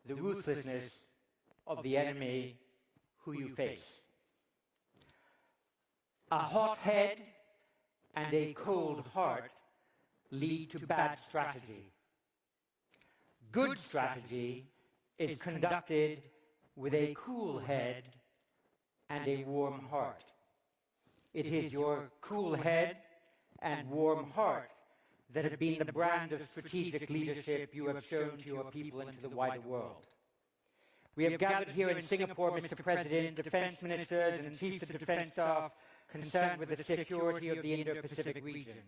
the ruthlessness of the enemy who you face. A hot head and a cold heart lead to bad strategy. Good strategy is conducted with a cool head and a warm heart. It is your cool head and warm heart that have been the brand of strategic leadership you have shown to your people and to the wider world. We have gathered here in Singapore, Mr. President, defense ministers and chiefs of defense staff concerned with the security of the Indo-Pacific region.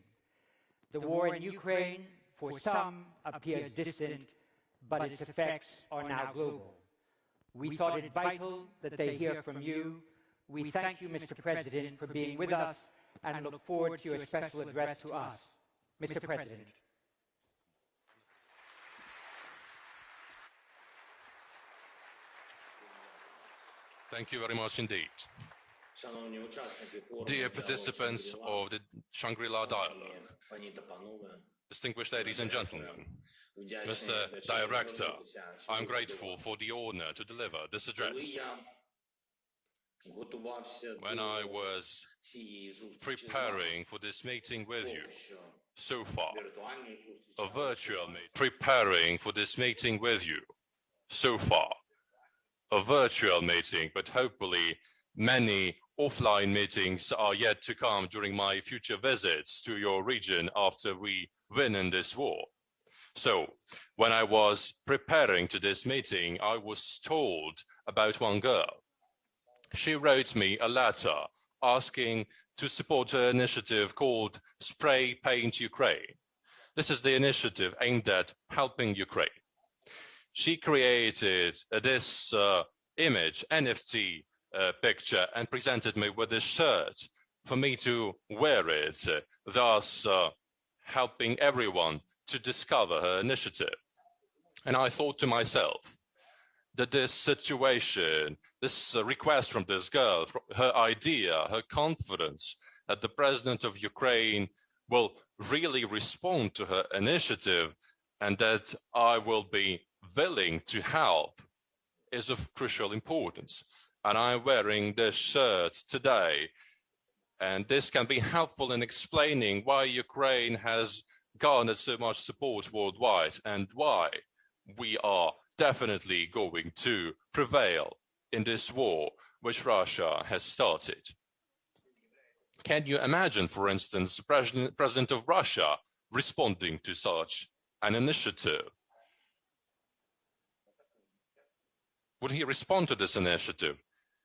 The war in Ukraine, for some, appears distant, but its effects are now global. We thought it vital that they hear from you. We thank you, Mr. President, for being with us and look forward to your special address to us. Mr. President. Thank you very much indeed. Dear participants of the Shangri-La Dialogue, distinguished ladies and gentlemen, Mr. Director, I'm grateful for the honor to deliver this address. When I was preparing for this meeting with you, so far, a virtual meeting, preparing for this meeting with you, so far, a virtual meeting, but hopefully many offline meetings are yet to come during my future visits to your region after we win in this war. So, when I was preparing to this meeting, I was told about one girl. She wrote me a letter asking to support an initiative called Spray Paint Ukraine. This is the initiative aimed at helping Ukraine. She created this image, NFT picture, and presented me with this shirt for me to wear it, thus helping everyone to discover her initiative. And I thought to myself that this situation, this request from this girl, her idea, her confidence that the president of Ukraine will really respond to her initiative and that I will be willing to help is of crucial importance. And I'm wearing this shirt today. And this can be helpful in explaining why Ukraine has garnered so much support worldwide and why we are definitely going to prevail in this war which Russia has started. Can you imagine, for instance, the president of Russia responding to such an initiative? Would he respond to this initiative?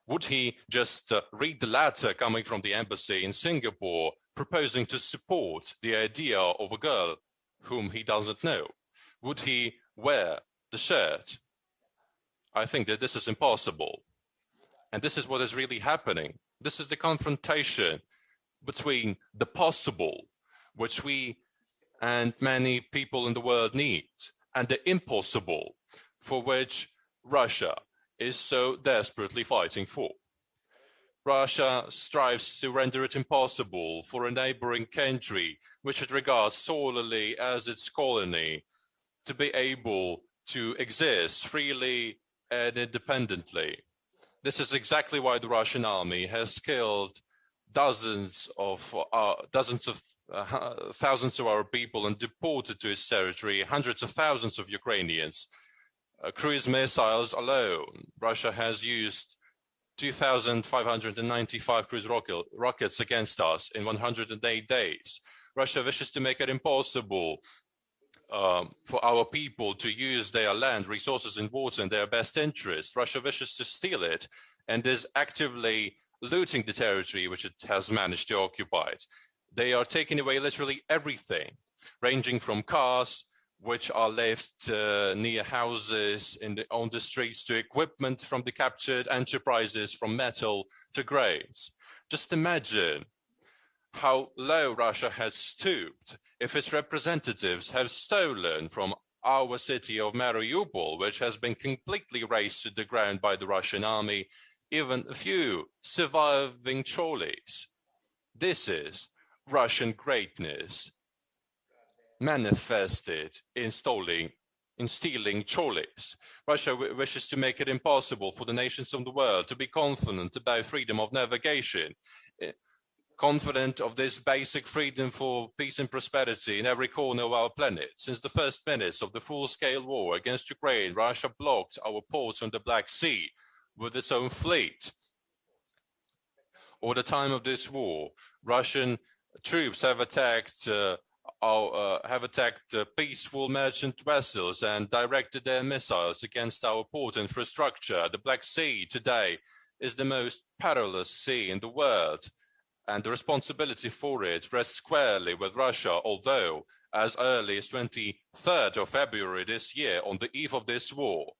Would he just read the letter coming from the embassy in Singapore proposing to support the idea of a girl whom he doesn't know? Would he wear the shirt? I think that this is impossible. And this is what is really happening. This is the confrontation between the possible, which we and many people in the world need, and the impossible, for which Russia is so desperately fighting for. Russia strives to render it impossible for a neighboring country, which it regards solely as its colony, to be able to exist freely and independently. This is exactly why the Russian army has killed thousands of our people and deported to its territory hundreds of thousands of Ukrainians. Cruise missiles alone, Russia has used 2,595 cruise rockets against us in 108 days. Russia wishes to make it impossible for our people to use their land, resources and water in their best interest. Russia wishes to steal it and is actively looting the territory which it has managed to occupy. They are taking away literally everything, ranging from cars, which are left near houses on the streets, to equipment from the captured enterprises, from metal to grains. Just imagine how low Russia has stooped if its representatives have stolen from our city of Mariupol, which has been completely razed to the ground by the Russian army, even a few surviving trolleys. This is Russian greatness manifested in stealing in stealing trolleys. Russia wishes to make it impossible for the nations of the world to be confident about freedom of navigation, confident of this basic freedom for peace and prosperity in every corner of our planet. Since the first minutes of the full-scale war against Ukraine, Russia blocked our ports on the Black Sea with its own fleet. Over the time of this war, Russian troops have attacked peaceful merchant vessels and directed their missiles against our port infrastructure. The Black Sea today is the most perilous sea in the world, and the responsibility for it rests squarely with Russia, although as early as 23rd of February this year, on the eve of this war,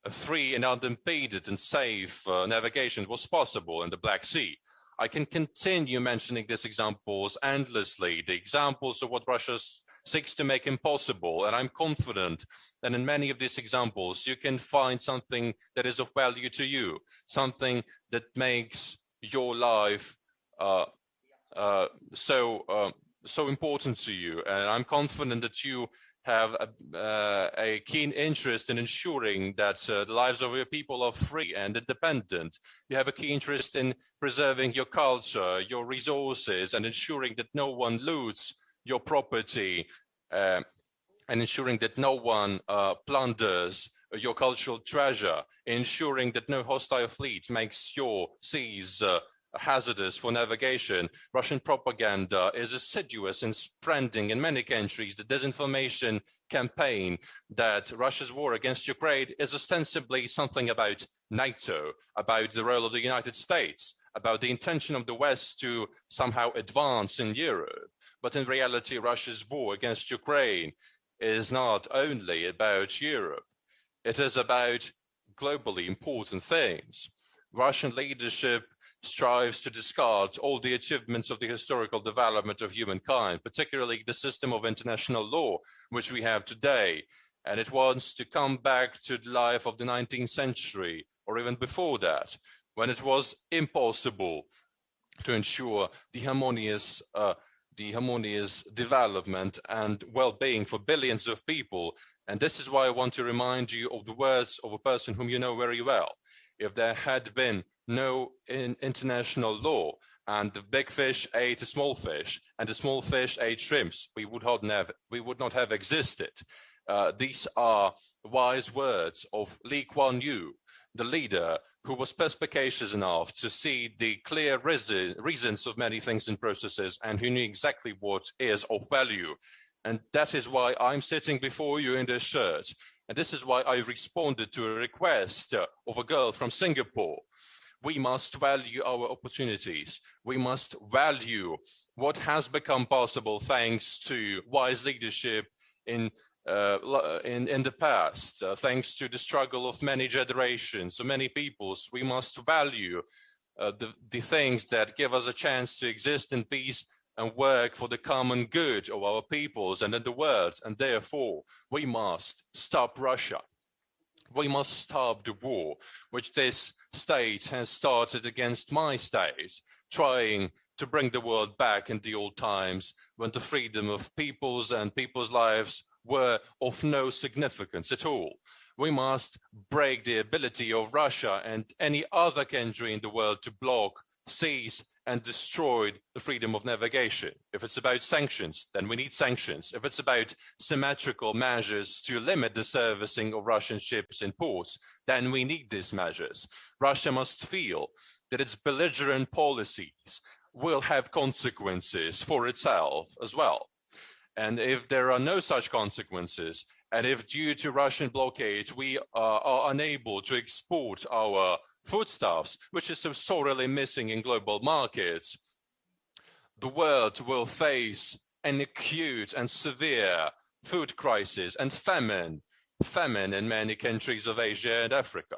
a free and unimpeded and safe navigation was possible in the Black Sea. I can continue mentioning these examples endlessly, the examples of what Russia seeks to make impossible, and I'm confident that in many of these examples you can find something that is of value to you, something that makes your life so important to you. And I'm confident that you have a keen interest in ensuring that the lives of your people are free and independent. You have a keen interest in preserving your culture, your resources, and ensuring that no one loots your property, and ensuring that no one plunders your cultural treasure, ensuring that no hostile fleet makes your seas hazardous for navigation. Russian propaganda is assiduous in spreading in many countries the disinformation campaign that Russia's war against Ukraine is ostensibly something about NATO, about the role of the United States, about the intention of the West to somehow advance in Europe. But in reality, Russia's war against Ukraine is not only about Europe. It is about globally important things. Russian leadership strives to discard all the achievements of the historical development of humankind, particularly the system of international law, which we have today. And it wants to come back to the life of the 19th century, or even before that, when it was impossible to ensure the harmonious development and well-being for billions of people. And this is why I want to remind you of the words of a person whom you know very well. If there had been no international law and the big fish ate the small fish and the small fish ate shrimps, we would not have existed. These are wise words of Lee Kuan Yew, the leader who was perspicacious enough to see the clear reasons of many things and processes, and who knew exactly what is of value. And that is why I'm sitting before you in this shirt. And this is why I responded to a request of a girl from Singapore. We must value our opportunities. We must value what has become possible thanks to wise leadership in the past, thanks to the struggle of many generations, so many peoples. We must value the things that give us a chance to exist in peace and work for the common good of our peoples and in the world. And therefore, we must stop Russia. We must stop the war which this state has started against my state, trying to bring the world back in the old times when the freedom of peoples and people's lives were of no significance at all. We must break the ability of Russia and any other country in the world to block, seize, and destroy the freedom of navigation. If it's about sanctions, then we need sanctions. If it's about symmetrical measures to limit the servicing of Russian ships in ports, then we need these measures. Russia must feel that its belligerent policies will have consequences for itself as well. And if there are no such consequences, and if due to Russian blockade we are unable to export our foodstuffs, which is so sorely missing in global markets, the world will face an acute and severe food crisis and famine in many countries of Asia and Africa.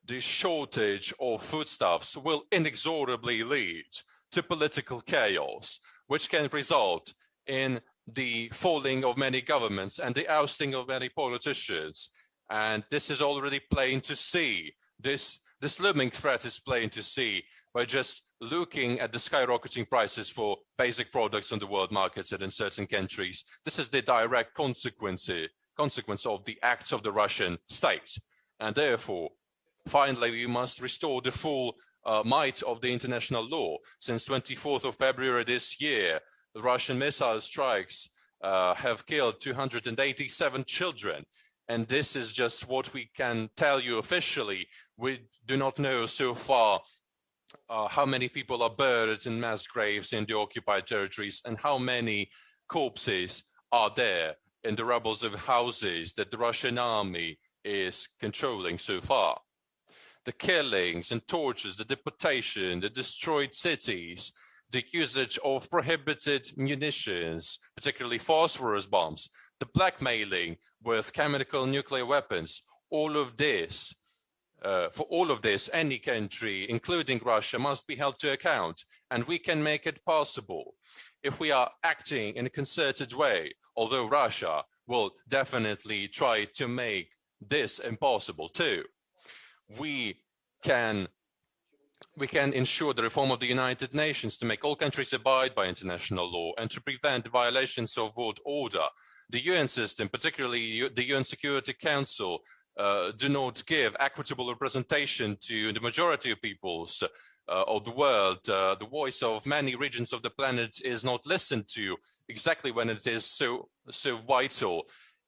The shortage of foodstuffs will inexorably lead to political chaos, which can result in the falling of many governments and the ousting of many politicians. And this is already plain to see. This looming threat is plain to see by just looking at the skyrocketing prices for basic products on the world markets and in certain countries. This is the direct consequence consequence of the acts of the Russian state. And therefore, finally, we must restore the full might of the international law. Since 24th of February this year, the Russian missile strikes have killed 287 children. And this is just what we can tell you officially. We do not know so far how many people are buried in mass graves in the occupied territories and how many corpses are there in the rubbles of houses that the Russian army is controlling so far. The killings and tortures, the deportation, the destroyed cities, the usage of prohibited munitions, particularly phosphorus bombs, the blackmailing with chemical nuclear weapons, all of this, for all of this, any country, including Russia, must be held to account, and we can make it possible if we are acting in a concerted way, although Russia will definitely try to make this impossible too. We can ensure the reform of the United Nations to make all countries abide by international law and to prevent violations of world order. The UN system, particularly the UN Security Council, do not give equitable representation to the majority of peoples of the world. The voice of many regions of the planet is not listened to exactly when it is so vital.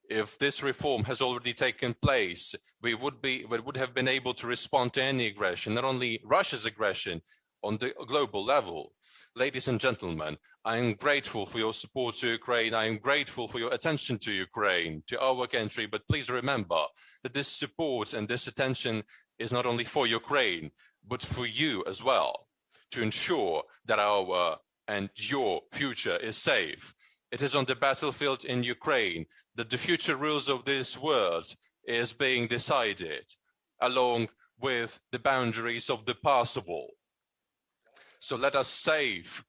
If this reform has already taken place, we would have been able to respond to any aggression, not only Russia's aggression, on the global level. Ladies and gentlemen, I am grateful for your support to Ukraine. I am grateful for your attention to Ukraine, to our country. But please remember that this support and this attention is not only for Ukraine, but for you as well, to ensure that our and your future is safe. It is on the battlefield in Ukraine that the future rules of this world is being decided, along with the boundaries of the possible. So let us save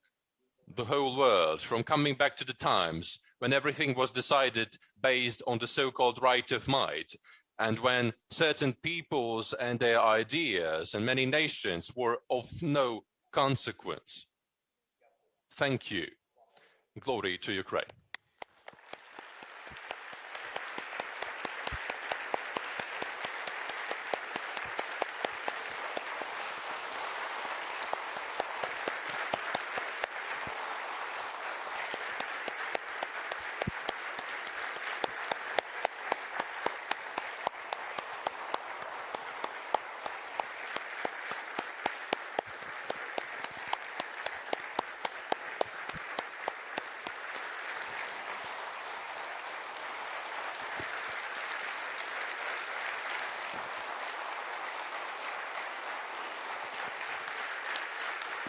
the whole world from coming back to the times when everything was decided based on the so-called right of might, and when certain peoples and their ideas and many nations were of no consequence. Thank you. Glory to Ukraine.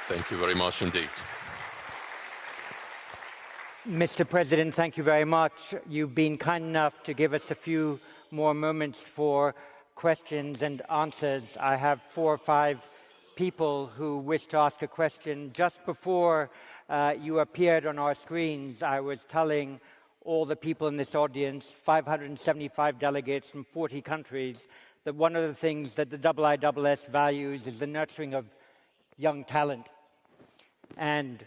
Thank you very much indeed. Mr. President, thank you very much. You've been kind enough to give us a few more moments for questions and answers. I have 4 or 5 people who wish to ask a question. Just before you appeared on our screens, I was telling all the people in this audience, 575 delegates from 40 countries, that one of the things that the IISS values is the nurturing of young talent. And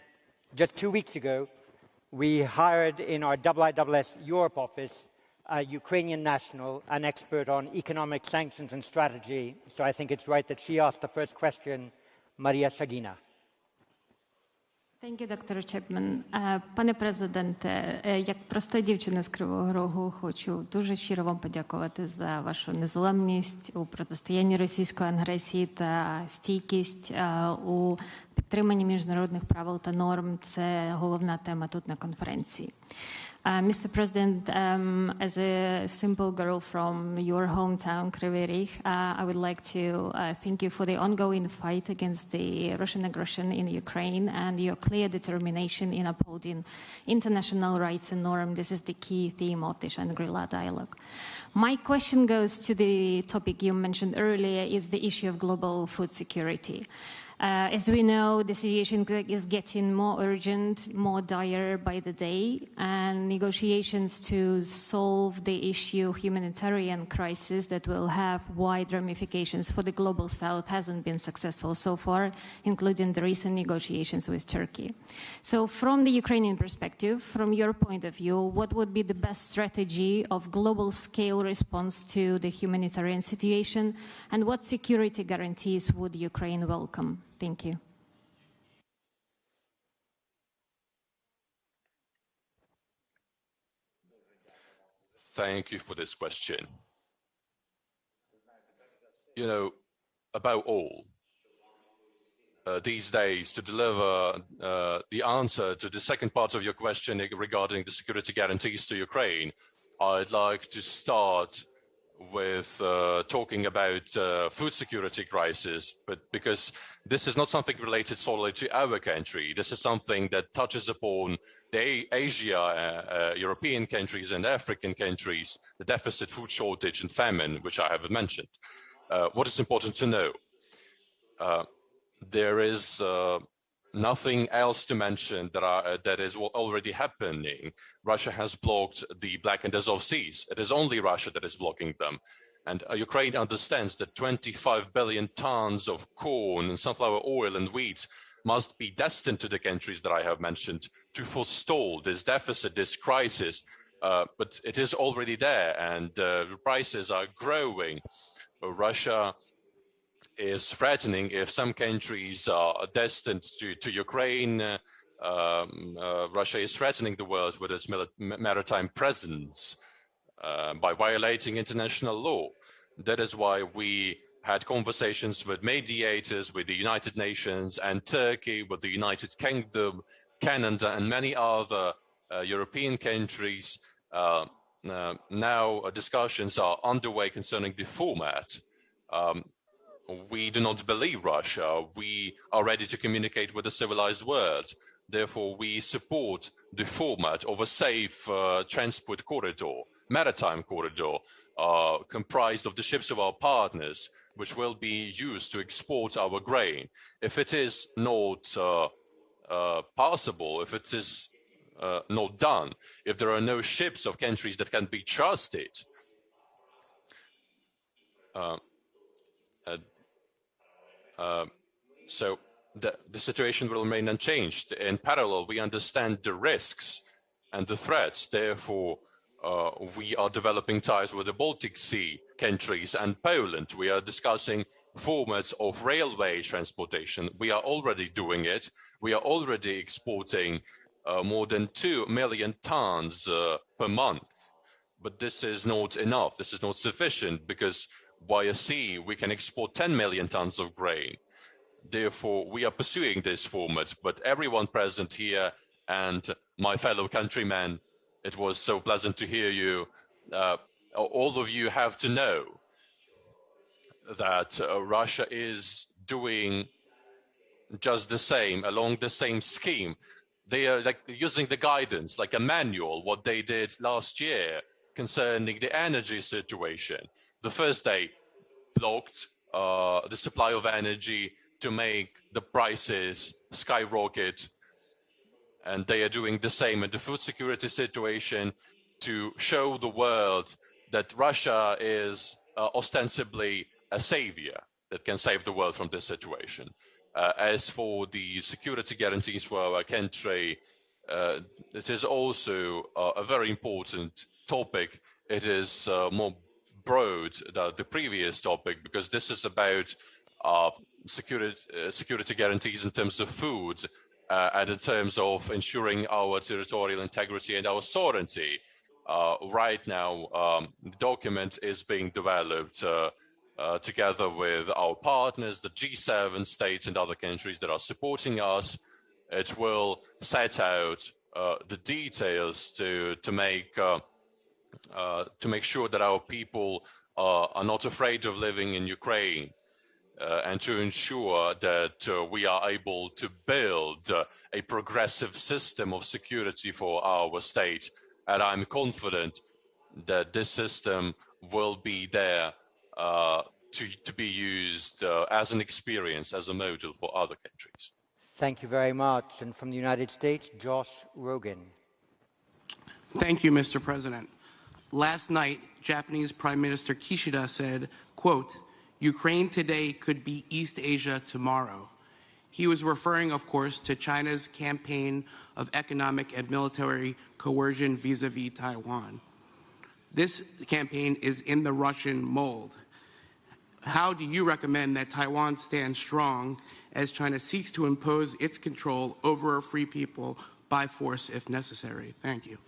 just 2 weeks ago, we hired in our IISS Europe office a Ukrainian national, an expert on economic sanctions and strategy. So I think it's right that she asked the first question, Maria Shagina. Thank you, Dr. Chapman. Пане президенте, як проста дівчина з Кривого Рогу, хочу дуже щиро вам подякувати за вашу незламність у протистоянні російської агресії та стійкість у підтриманні міжнародних правил та норм. Це головна тема тут на конференції. Mr. President, as a simple girl from your hometown, Kryvyi Rih, I would like to thank you for the ongoing fight against the Russian aggression in Ukraine and your clear determination in upholding international rights and norms. This is the key theme of the Shangri-La dialogue. My question goes to the topic you mentioned earlier, is the issue of global food security. As we know, the situation is getting more urgent, more dire by the day, and negotiations to solve the issue humanitarian crisis that will have wide ramifications for the global south hasn't been successful so far, including the recent negotiations with Turkey. So from the Ukrainian perspective, from your point of view, what would be the best strategy of global scale response to the humanitarian situation, and what security guarantees would Ukraine welcome? Thank you. Thank you for this question. You know, above all, these days, to deliver the answer to the second part of your question regarding the security guarantees to Ukraine, I'd like to start with talking about food security crisis, but because this is not something related solely to our country. This is something that touches upon the Asia, European countries and African countries, the deficit, food shortage and famine, which I have mentioned. What is important to know? There is nothing else to mention that is already happening. Russia has blocked the Black and Azov Seas. It is only Russia that is blocking them. And Ukraine understands that 25 billion tons of corn and sunflower oil and wheat must be destined to the countries that I have mentioned to forestall this deficit, this crisis. But it is already there, and the prices are growing. Russia is threatening if some countries are destined to Ukraine. Russia is threatening the world with its maritime presence by violating international law. That is why we had conversations with mediators, with the United Nations and Turkey, with the United Kingdom, Canada, and many other European countries. Now discussions are underway concerning the format. We do not believe Russia. We are ready to communicate with the civilized world. Therefore, we support the format of a safe transport corridor, maritime corridor, comprised of the ships of our partners, which will be used to export our grain. If it is not possible, if it is not done, if there are no ships of countries that can be trusted, so the situation will remain unchanged. In parallel, we understand the risks and the threats. Therefore, we are developing ties with the Baltic Sea countries and Poland. We are discussing formats of railway transportation. We are already doing it. We are already exporting more than 2 million tons per month. But this is not enough. This is not sufficient, because via sea, we can export 10 million tons of grain. Therefore, we are pursuing this format. But everyone present here and my fellow countrymen, it was so pleasant to hear you. All of you have to know that Russia is doing just the same, along the same scheme. They are like using the guidance, like a manual, what they did last year concerning the energy situation. The first day blocked the supply of energy to make the prices skyrocket. And they are doing the same in the food security situation to show the world that Russia is ostensibly a savior that can save the world from this situation. As for the security guarantees for our country, it is also a very important topic. It is more broad than the previous topic, because this is about security guarantees in terms of food and in terms of ensuring our territorial integrity and our sovereignty. Right now, the document is being developed together with our partners, the G7 states and other countries that are supporting us. It will set out the details to make sure that our people are not afraid of living in Ukraine, and to ensure that we are able to build a progressive system of security for our state. And I'm confident that this system will be there to be used as an experience, as a model for other countries. Thank you very much. And from the United States, Josh Rogan. Thank you, Mr. President. Last night, Japanese Prime Minister Kishida said, quote, "Ukraine today could be East Asia tomorrow." He was referring, of course, to China's campaign of economic and military coercion vis-a-vis Taiwan. This campaign is in the Russian mold. How do you recommend that Taiwan stand strong as China seeks to impose its control over our free people by force if necessary? Thank you.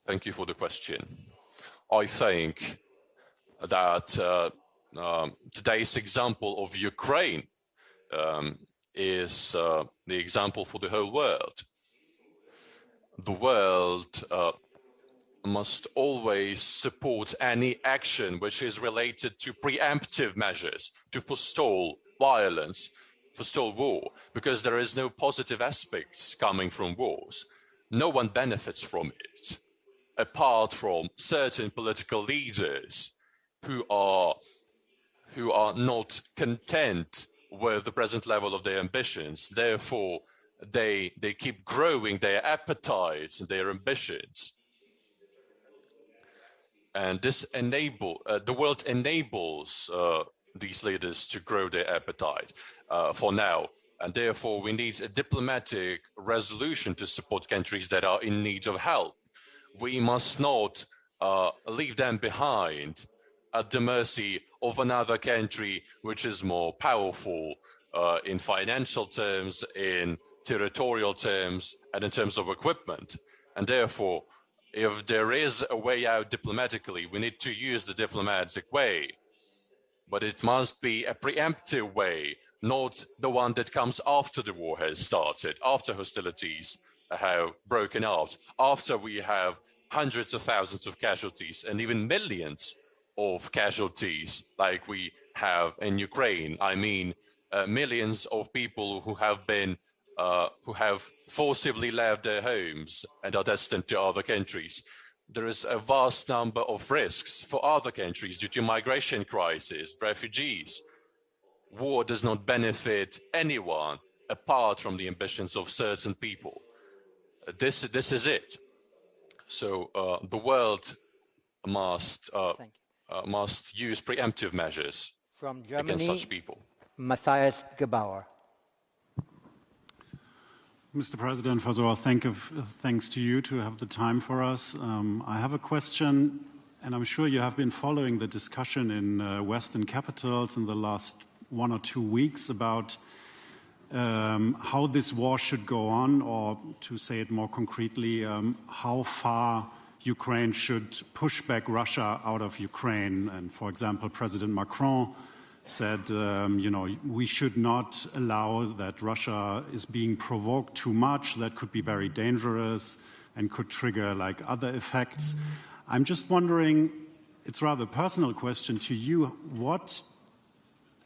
Thank you for the question. I think that today's example of Ukraine is the example for the whole world. The world must always support any action which is related to preemptive measures to forestall violence, forestall war, because there is no positive aspects coming from wars. No one benefits from it, apart from certain political leaders who are not content with the present level of their ambitions. Therefore, they keep growing their appetites and their ambitions. And this the world enables these leaders to grow their appetite for now. And therefore, we need a diplomatic resolution to support countries that are in need of help. We must not leave them behind at the mercy of another country which is more powerful in financial terms, in territorial terms, and in terms of equipment. And therefore, if there is a way out diplomatically, we need to use the diplomatic way. But it must be a preemptive way, not the one that comes after the war has started, after hostilities have broken out, after we have hundreds of thousands of casualties and even millions of casualties like we have in Ukraine. I mean, millions of people who have forcibly left their homes and are destined to other countries. There is a vast number of risks for other countries due to migration crisis, refugees. War does not benefit anyone apart from the ambitions of certain people. This is it. So the world must use preemptive measures From Germany, against such people. Matthias Gebauer. Mr. President, first of all, thanks to you to have the time for us. I have a question, and I'm sure you have been following the discussion in Western capitals in the last 1 or 2 weeks about how this war should go on, or to say it more concretely, how far Ukraine should push back Russia out of Ukraine. And for example, President Macron said, we should not allow that Russia is being provoked too much. That could be very dangerous and could trigger like other effects. I'm just wondering, it's rather a personal question to you,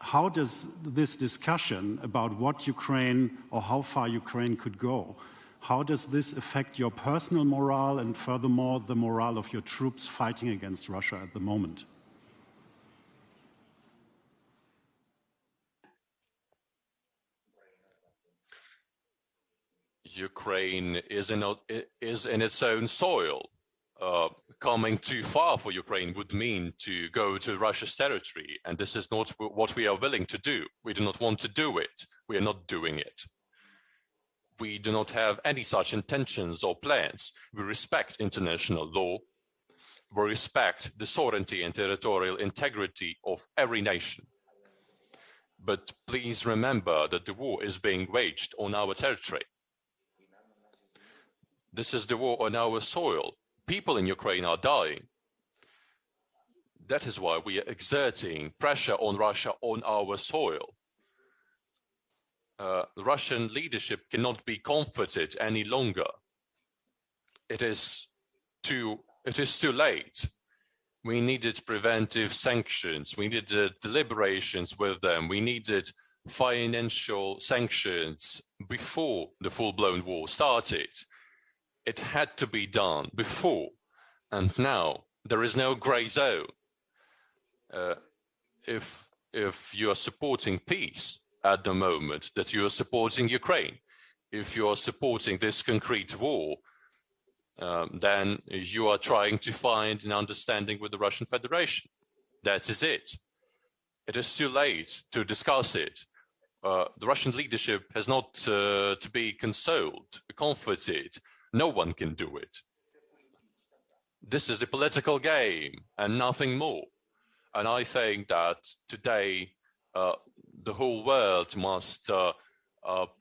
how does this discussion about what Ukraine or how far Ukraine could go, how does this affect your personal morale and furthermore the morale of your troops fighting against Russia at the moment? Ukraine is in its own soil. Coming too far for Ukraine would mean to go to Russia's territory, and this is not what we are willing to do. We do not want to do it. We are not doing it. We do not have any such intentions or plans. We respect international law. We respect the sovereignty and territorial integrity of every nation. But please remember that the war is being waged on our territory. This is the war on our soil. People in Ukraine are dying. That is why we are exerting pressure on Russia on our soil. The Russian leadership cannot be comforted any longer. It is too late. We needed preventive sanctions. We needed deliberations with them. We needed financial sanctions before the full-blown war started. It had to be done before, and now there is no gray zone. If you are supporting peace at the moment, that you are supporting Ukraine, if you are supporting this concrete war, then you are trying to find an understanding with the Russian Federation. That is it. It is too late to discuss it. The Russian leadership has not to be consoled, comforted. No one can do it. This is a political game and nothing more. And I think that today the whole world must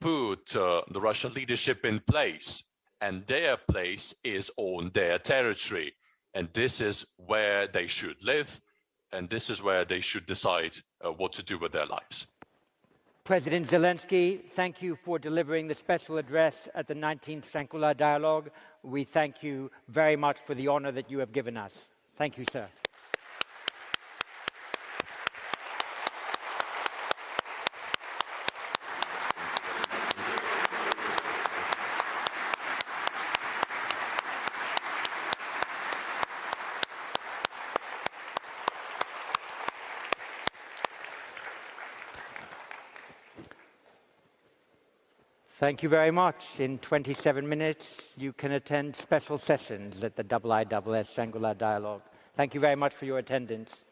put the Russian leadership in place, and their place is on their territory. And this is where they should live, and this is where they should decide what to do with their lives. President Zelensky, thank you for delivering the special address at the 19th Shangri-La Dialogue. We thank you very much for the honor that you have given us. Thank you, sir. Thank you very much. In 27 minutes, you can attend special sessions at the IISS Shangri-La Dialogue. Thank you very much for your attendance.